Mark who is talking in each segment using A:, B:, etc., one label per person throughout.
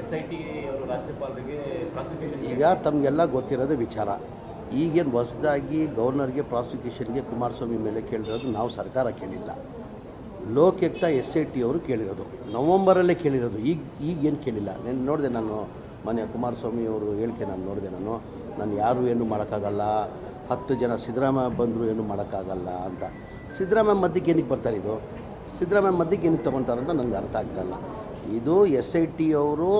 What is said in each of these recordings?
A: SIT ಅವರು ರಾಜ್ಯಪಾಲರಿಗೆ prosecution
B: ಈಗ ತಮಗೆಲ್ಲ ಗೊತ್ತಿರೋದು ವಿಚಾರ. ಈಗೇನು ಹೊಸದಾಗಿ ಗವರ್ನರ್ಗೆ ಪ್ರಾಸಿಕ್ಯೂಷನ್ಗೆ ಕುಮಾರಸ್ವಾಮಿ ಮೇಲೆ ಕೇಳಿರೋದು ನಾವು ಸರ್ಕಾರ ಕೇಳಿಲ್ಲ. ಲೋಕಾಯುಕ್ತ SIT ಅವರು ಕೇಳಿರೋದು ನವಂಬರಲ್ಲೇ ಕೇಳಿರೋದು. ಈಗೇನು ಕೇಳಿಲ್ಲ. ನಾನು ನೋಡಿದೆ, ನಾನು ಮನೆ ಕುಮಾರಸ್ವಾಮಿ ಅವರು ಹೇಳಿಕೆ ನಾನು ನೋಡಿದೆ. ನಾನು ಯಾರು ಏನು ಮಾಡೋಕ್ಕಾಗಲ್ಲ, 10 ಜನ ಸಿದ್ದರಾಮಯ್ಯ ಬಂದರೂ ಏನು ಮಾಡೋಕ್ಕಾಗಲ್ಲ ಅಂತ. ಸಿದ್ದರಾಮಯ್ಯ ಮಧ್ಯಕ್ಕೆ ಏನಕ್ಕೆ ಬರ್ತಾರೆ? ಇದು ಸಿದ್ದರಾಮಯ್ಯ ಮಧ್ಯಕ್ಕೆ ಏನಕ್ಕೆ ತೊಗೊತಾರೆ ಅಂತ ನನಗೆ ಅರ್ಥ ಆಗ್ತಾಯಿಲ್ಲ. ಇದು SIT ಅವರು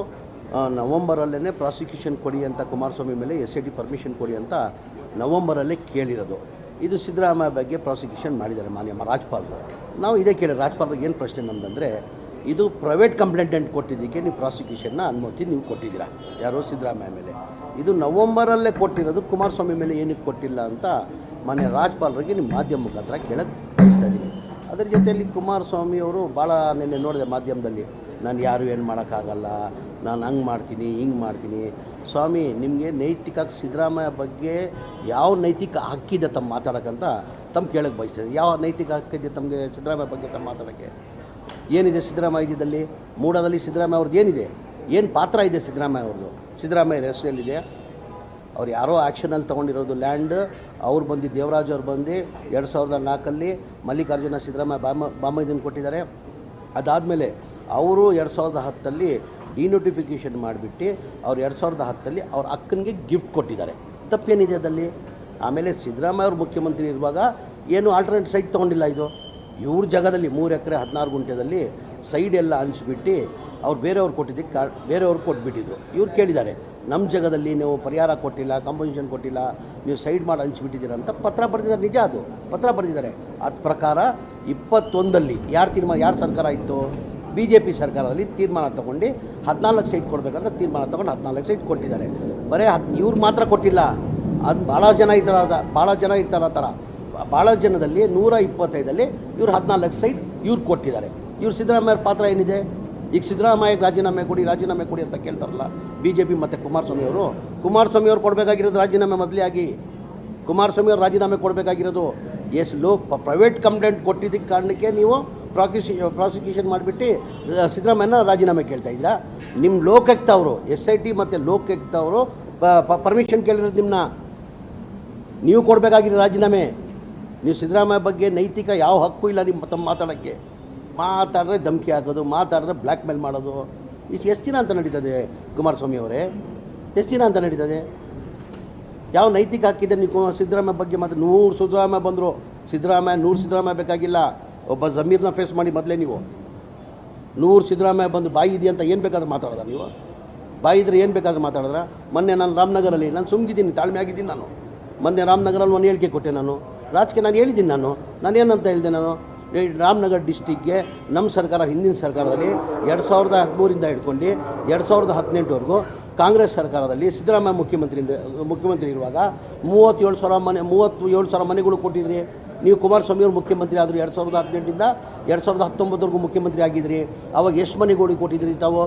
B: ನವಂಬರಲ್ಲೇ ಪ್ರಾಸಿಕ್ಯೂಷನ್ ಕೊಡಿ ಅಂತ ಕುಮಾರಸ್ವಾಮಿ ಮೇಲೆ SIT ಪರ್ಮಿಷನ್ ಕೊಡಿ ಅಂತ ನವಂಬರಲ್ಲೇ ಕೇಳಿರೋದು. ಇದು ಸಿದ್ದರಾಮಯ್ಯ ಬಗ್ಗೆ ಪ್ರಾಸಿಕ್ಯೂಷನ್ ಮಾಡಿದ್ದಾರೆ ಮಾನ್ಯ ರಾಜ್ಯಪಾಲರು. ನಾವು ಇದೇ ಕೇಳಿ ರಾಜ್ಯಪಾಲರಿಗೆ ಏನು ಪ್ರಶ್ನೆ ನಮ್ಮದಂದರೆ, ಇದು ಪ್ರೈವೇಟ್ ಕಂಪ್ಲೇಂಟೆಂಟ್ ಕೊಟ್ಟಿದ್ದಕ್ಕೆ ನೀವು ಪ್ರಾಸಿಕ್ಯೂಷನ್ನ ಅನುಮತಿ ನೀವು ಕೊಟ್ಟಿದ್ದೀರಾ, ಯಾರೋ ಸಿದ್ದರಾಮಯ್ಯ ಮೇಲೆ. ಇದು ನವಂಬರಲ್ಲೇ ಕೊಟ್ಟಿರೋದು, ಕುಮಾರಸ್ವಾಮಿ ಮೇಲೆ ಏನಕ್ಕೆ ಕೊಟ್ಟಿಲ್ಲ ಅಂತ ಮಾನ್ಯ ರಾಜ್ಯಪಾಲರಿಗೆ ನಿಮ್ಮ ಮಾಧ್ಯಮ ಮುಖಾಂತರ ಕೇಳಕ್ಕೆ ಬಯಸ್ತಾ ಇದ್ದೀನಿ. ಅದರ ಜೊತೆಯಲ್ಲಿ ಕುಮಾರಸ್ವಾಮಿ ಅವರು ಭಾಳ ನಿನ್ನೆ ನೋಡಿದೆ ಮಾಧ್ಯಮದಲ್ಲಿ, ನಾನು ಯಾರು ಏನು ಮಾಡೋಕ್ಕಾಗಲ್ಲ, ನಾನು ಹಂಗೆ ಮಾಡ್ತೀನಿ ಹಿಂಗೆ ಮಾಡ್ತೀನಿ. ಸ್ವಾಮಿ, ನಿಮಗೆ ನೈತಿಕ ಸಿದ್ದರಾಮಯ್ಯ ಬಗ್ಗೆ ಯಾವ ನೈತಿಕ ಹಕ್ಕಿದೆ ತಮ್ಮ ಮಾತಾಡೋಕ್ಕಂತ ತಮ್ಮ ಕೇಳಕ್ಕೆ ಬಯಸ್ತದೆ. ಯಾವ ನೈತಿಕ ಹಕ್ಕಿದೆ ತಮಗೆ ಸಿದ್ದರಾಮಯ್ಯ ಬಗ್ಗೆ ತಮ್ಮ ಮಾತಾಡೋಕ್ಕೆ? ಏನಿದೆ ಸಿದ್ದರಾಮಯ್ಯ ಇದ್ದಲ್ಲಿ? ಮೂಡಾದಲ್ಲಿ ಸಿದ್ದರಾಮಯ್ಯ ಅವ್ರದ್ದು ಏನಿದೆ? ಏನು ಪಾತ್ರ ಇದೆ ಸಿದ್ದರಾಮಯ್ಯ ಅವ್ರದ್ದು? ಸಿದ್ದರಾಮಯ್ಯ ಹೆಸರಲ್ಲಿದೆ. ಅವ್ರು ಯಾರೋ ಆ್ಯಕ್ಷನಲ್ಲಿ ತೊಗೊಂಡಿರೋದು ಲ್ಯಾಂಡ್. ಅವ್ರು ಬಂದು ದೇವರಾಜ್ ಅವ್ರು ಬಂದು 2004 ಮಲ್ಲಿಕಾರ್ಜುನ ಸಿದ್ದರಾಮಯ್ಯ ಬಾಮೈದನ್ ಕೊಟ್ಟಿದ್ದಾರೆ. ಅದಾದಮೇಲೆ ಅವರು 2010 ಡಿನೋಟಿಫಿಕೇಷನ್ ಮಾಡಿಬಿಟ್ಟು ಅವ್ರು 2010 ಅವ್ರ ಅಕ್ಕನಿಗೆ ಗಿಫ್ಟ್ ಕೊಟ್ಟಿದ್ದಾರೆ. ತಪ್ಪೇನಿದೆ ಅದಲ್ಲಿ? ಆಮೇಲೆ ಸಿದ್ದರಾಮಯ್ಯ ಅವ್ರು ಮುಖ್ಯಮಂತ್ರಿ ಇರುವಾಗ ಏನು ಆಲ್ಟರ್ನೇಟ್ ಸೈಟ್ ತೊಗೊಂಡಿಲ್ಲ. ಇದು ಇವ್ರ ಜಾಗದಲ್ಲಿ 3 ಎಕರೆ 16 ಗುಂಟೆದಲ್ಲಿ ಸೈಡ್ ಎಲ್ಲ ಹಂಚ್ಬಿಟ್ಟು ಅವ್ರು ಬೇರೆಯವ್ರು ಕೊಟ್ಟಿದ್ದಕ್ಕೆ ಬೇರೆಯವ್ರು ಕೊಟ್ಬಿಟ್ಟಿದ್ರು. ಇವ್ರು ಕೇಳಿದ್ದಾರೆ, ನಮ್ಮ ಜಾಗದಲ್ಲಿ ನೀವು ಪರಿಹಾರ ಕೊಟ್ಟಿಲ್ಲ, ಕಂಪನ್ಸೇಷನ್ ಕೊಟ್ಟಿಲ್ಲ, ನೀವು ಸೈಡ್ ಮಾಡಿ ಹಂಚ್ಬಿಟ್ಟಿದ್ದೀರ ಅಂತ ಪತ್ರ ಬರೆದಿದ್ದಾರೆ. ನಿಜ, ಅದು ಪತ್ರ ಬರೆದಿದ್ದಾರೆ. ಅದ ಪ್ರಕಾರ 21 ಯಾರು ಸರ್ಕಾರ ಇತ್ತು? BJP ಸರ್ಕಾರದಲ್ಲಿ ತೀರ್ಮಾನ ತೊಗೊಂಡು 14 ಸೈಟ್ ಕೊಡಬೇಕಂದ್ರೆ ತೀರ್ಮಾನ ತೊಗೊಂಡು 14 ಸೈಟ್ ಕೊಟ್ಟಿದ್ದಾರೆ. ಬರೀ ಇವ್ರು ಮಾತ್ರ ಕೊಟ್ಟಿಲ್ಲ, ಅದು ಭಾಳ ಜನ ಇರ್ತಾರೆ. ಆ ಥರ ಭಾಳ ಜನದಲ್ಲಿ 125 ಇವ್ರು 14 ಸೈಟ್ ಇವ್ರು ಕೊಟ್ಟಿದ್ದಾರೆ. ಇವ್ರು ಸಿದ್ದರಾಮಯ್ಯ ಪಾತ್ರ ಏನಿದೆ? ಈಗ ಸಿದ್ದರಾಮಯ್ಯ ರಾಜೀನಾಮೆ ಕೊಡಿ ಅಂತ ಕೇಳ್ತಾರಲ್ಲ BJP ಮತ್ತು ಕುಮಾರಸ್ವಾಮಿ ಅವರು ಕೊಡಬೇಕಾಗಿರೋದು ರಾಜೀನಾಮೆ ಮೊದಲೇ ಆಗಿ. ಕುಮಾರಸ್ವಾಮಿ ಅವರು ರಾಜೀನಾಮೆ ಕೊಡಬೇಕಾಗಿರೋದು. ಪ್ರೈವೇಟ್ ಕಂಪ್ಲೇಂಟ್ ಕೊಟ್ಟಿದ್ದಕ್ಕೆ ಕಾರಣಕ್ಕೆ ನೀವು ಪ್ರಾಸಿಕ್ಯೂಷನ್ ಮಾಡಿಬಿಟ್ಟು ಸಿದ್ದರಾಮಯ್ಯನ ರಾಜೀನಾಮೆ ಕೇಳ್ತಾ ಇದ್ದೀರಾ. ನಿಮ್ಮ ಲೋಕಾಯುಕ್ತ ಅವರು SIT ಮತ್ತು ಲೋಕಾಯುಕ್ತ ಅವರು ಪರ್ಮಿಷನ್ ಕೇಳಿರೋದು ನಿಮ್ಮನ್ನ. ನೀವು ಕೊಡಬೇಕಾಗಿರೋ ರಾಜೀನಾಮೆ. ನೀವು ಸಿದ್ದರಾಮಯ್ಯ ಬಗ್ಗೆ ನೈತಿಕ ಯಾವ ಹಕ್ಕು ಇಲ್ಲ ನಿಮ್ಮ ತಮ್ಮ ಮಾತಾಡಿದ್ರೆ ಧಮಕಿ ಹಾಕೋದು, ಮಾತಾಡಿದ್ರೆ ಬ್ಲ್ಯಾಕ್ ಮೇಲ್ ಮಾಡೋದು. ಎಷ್ಟು ದಿನ ಅಂತ ನಡೀತದೆ ಕುಮಾರಸ್ವಾಮಿ ಅವರೇ? ಎಷ್ಟು ದಿನ ಅಂತ ನಡೀತದೆ? ಯಾವ ನೈತಿಕ ಹಕ್ಕಿದೆ ನೀವು ಸಿದ್ದರಾಮಯ್ಯ ಬಗ್ಗೆ? ಮತ್ತು 100 ಸಿದ್ದರಾಮಯ್ಯ ಬಂದರು. 100 ಸಿದ್ದರಾಮಯ್ಯ ಬೇಕಾಗಿಲ್ಲ. ಒಬ್ಬ ಜಮೀರ್ನ ಫೇಸ್ ಮಾಡಿ ಮೊದಲೇ ನೀವು 100 ಸಿದ್ದರಾಮಯ್ಯ ಬಂದು ಬಾಯಿ ಇದೆಯಂತ ಏನು ಬೇಕಾದ್ರೂ ಮಾತಾಡೋದ ನೀವು? ಬಾಯಿ ಇದ್ರೆ ಏನು ಬೇಕಾದ್ರೂ ಮಾತಾಡಿದ್ರೆ? ಮೊನ್ನೆ ನಾನು ರಾಮನಗರಲ್ಲಿ ನಾನು ಸುಮ್ಗಿದ್ದೀನಿ, ತಾಳ್ಮೆ ಆಗಿದ್ದೀನಿ. ನಾನು ಮೊನ್ನೆ ರಾಮನಗರಲ್ಲಿ ಒಂದು ಹೇಳಿಕೆ ಕೊಟ್ಟೆ. ನಾನು ರಾಜಕೀಯ ನಾನು ಹೇಳಿದ್ದೀನಿ. ನಾನೇನಂತ ಹೇಳಿದೆ? ರಾಮನಗರ ಡಿಸ್ಟಿಕ್ಗೆ ನಮ್ಮ ಸರ್ಕಾರ, ಹಿಂದಿನ ಸರ್ಕಾರದಲ್ಲಿ 2013 ಹಿಡ್ಕೊಂಡು 2018ವರೆಗೂ ಕಾಂಗ್ರೆಸ್ ಸರ್ಕಾರದಲ್ಲಿ ಸಿದ್ದರಾಮಯ್ಯ ಮುಖ್ಯಮಂತ್ರಿ ಇರುವಾಗ 37,000 ಮನೆಗಳು ಕೊಟ್ಟಿದ್ರಿ. ನೀವು ಕುಮಾರಸ್ವಾಮಿ ಅವರು ಮುಖ್ಯಮಂತ್ರಿ ಆದರೂ 2018 2019ವರೆಗೂ ಮುಖ್ಯಮಂತ್ರಿ ಆಗಿದ್ರಿ. ಅವಾಗ ಎಷ್ಟು ಮನೆಗಳು ಕೊಟ್ಟಿದ್ರಿ? ತಾವು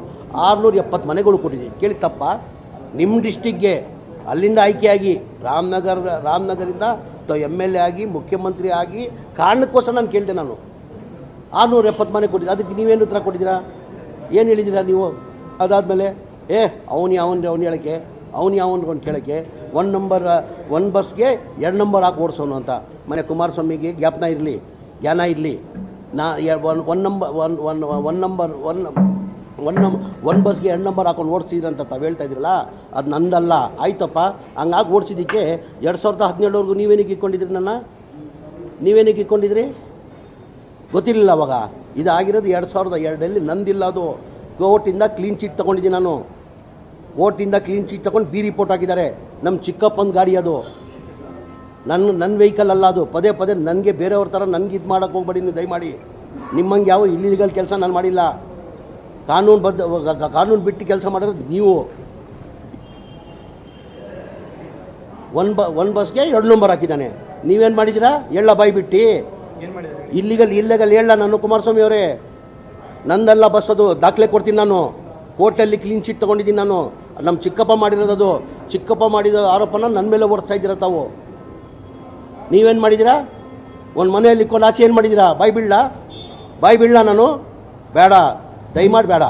B: 670 ಮನೆಗಳು ಕೊಟ್ಟಿದ್ರಿ. ಕೇಳಿ ತಪ್ಪ? ನಿಮ್ಮ ಡಿಸ್ಟಿಕ್ಗೆ ಅಲ್ಲಿಂದ ಆಯ್ಕೆಯಾಗಿ ರಾಮನಗರಿಂದ MLA ಆಗಿ ಮುಖ್ಯಮಂತ್ರಿ ಆಗಿ ಕಾರಣಕ್ಕೋಸ್ಕರ ನಾನು ಕೇಳಿದೆ. ನಾನು 670 ಮನೆ ಕೊಟ್ಟಿದ್ದೆ. ಅದಕ್ಕೆ ನೀವೇನು ಉತ್ತರ ಕೊಟ್ಟಿದ್ದೀರಾ? ಏನು ಹೇಳಿದ್ದೀರಾ ನೀವು? ಅದಾದಮೇಲೆ ಅವನು ಹೇಳೋಕ್ಕೆ ಅವನು ಕೇಳೋಕ್ಕೆ 1 ಬಸ್ಗೆ 2 ನಂಬರ್ ಹಾಕಿ ಓಡಿಸೋನು ಅಂತ. ಮನೆ ಕುಮಾರಸ್ವಾಮಿಗೆ ಜ್ಞಾನ ಇರಲಿ. ಒನ್ ಬಸ್ಗೆ 2 ನಂಬರ್ ಹಾಕೊಂಡು ಓಡಿಸಿದ್ರಿ ಅಂತ ತಾವು ಹೇಳ್ತಾ ಇದ್ರಲ್ಲ, ಅದು ನಂದಲ್ಲ. ಆಯ್ತಪ್ಪ, ಹಂಗಾಗಿ ಓಡಿಸಿದ್ದಕ್ಕೆ 2017ವರೆಗೂ ನೀವೇನಿಗೆ ಇಟ್ಕೊಂಡಿದ್ರಿ? ಗೊತ್ತಿರಲಿಲ್ಲ ಅವಾಗ. ಇದಾಗಿರೋದು 2002 ನಂದಿಲ್ಲ. ಅದು ಕೋರ್ಟಿಂದ ಕ್ಲೀನ್ ಚೀಟ್ ತೊಗೊಂಡಿದ್ದೀನಿ ನಾನು. ಕೋರ್ಟಿಂದ ಕ್ಲೀನ್ ಚೀಟ್ ತೊಗೊಂಡು ಬಿ ರಿಪೋರ್ಟ್ ಹಾಕಿದ್ದಾರೆ. ನಮ್ಮ ಚಿಕ್ಕಪ್ಪನ ಗಾಡಿ ಅದು, ನನ್ನ ವೆಹಿಕಲ್ ಅಲ್ಲ ಅದು. ಪದೇ ನನಗೆ ಬೇರೆಯವ್ರ ಥರ ನನಗೆ ಇದು ಮಾಡೋಕ್ಕೆ ಹೋಗ್ಬೇಡಿ ನೀವು ದಯಮಾಡಿ. ನಿಮ್ಮಂಗೆ ಯಾವ ಇಲ್ಲಿಗಲ್ ಕೆಲಸ ನಾನು ಮಾಡಿಲ್ಲ. ಕಾನೂನು ಬಿಟ್ಟು ಕೆಲಸ ಮಾಡಿರೋದು ನೀವು. 1 ಬಸ್ಗೆ 2 ನಂಬರ್ ಹಾಕಿದ್ದಾನೆ. ನೀವೇನು ಮಾಡಿದ್ದೀರಾ? ಹೇಳ ಬಾಯಿ ಬಿಟ್ಟು. ಇಲ್ಲಿಗಲ್ ಹೇಳ ನಾನು ಕುಮಾರಸ್ವಾಮಿ ಅವರೇ. ನಂದಲ್ಲ ಬಸ್ ಅದು. ದಾಖಲೆ ಕೊಡ್ತೀನಿ ನಾನು. ಕೋರ್ಟಲ್ಲಿ ಕ್ಲೀನ್ ಚೀಟ್ ತೊಗೊಂಡಿದ್ದೀನಿ ನಾನು. ನಮ್ಮ ಚಿಕ್ಕಪ್ಪ ಮಾಡಿರೋದು. ಚಿಕ್ಕಪ್ಪ ಮಾಡಿದ ಆರೋಪನ ನನ್ನ ಮೇಲೆ ಹೊರಿಸ್ತಾ ಇದ್ದೀರ ತಾವು. ನೀವೇನು ಮಾಡಿದ್ದೀರಾ? ಒಂದು ಮನೆಯಲ್ಲಿ ಇಟ್ಕೊಂಡು ಆಚೆ ಏನು ಮಾಡಿದ್ದೀರಾ? ಬಾಯಿ ಬಿಡಲ ನಾನು? ಬೇಡ, ದಯಮಾಡಿ ಬೇಡ.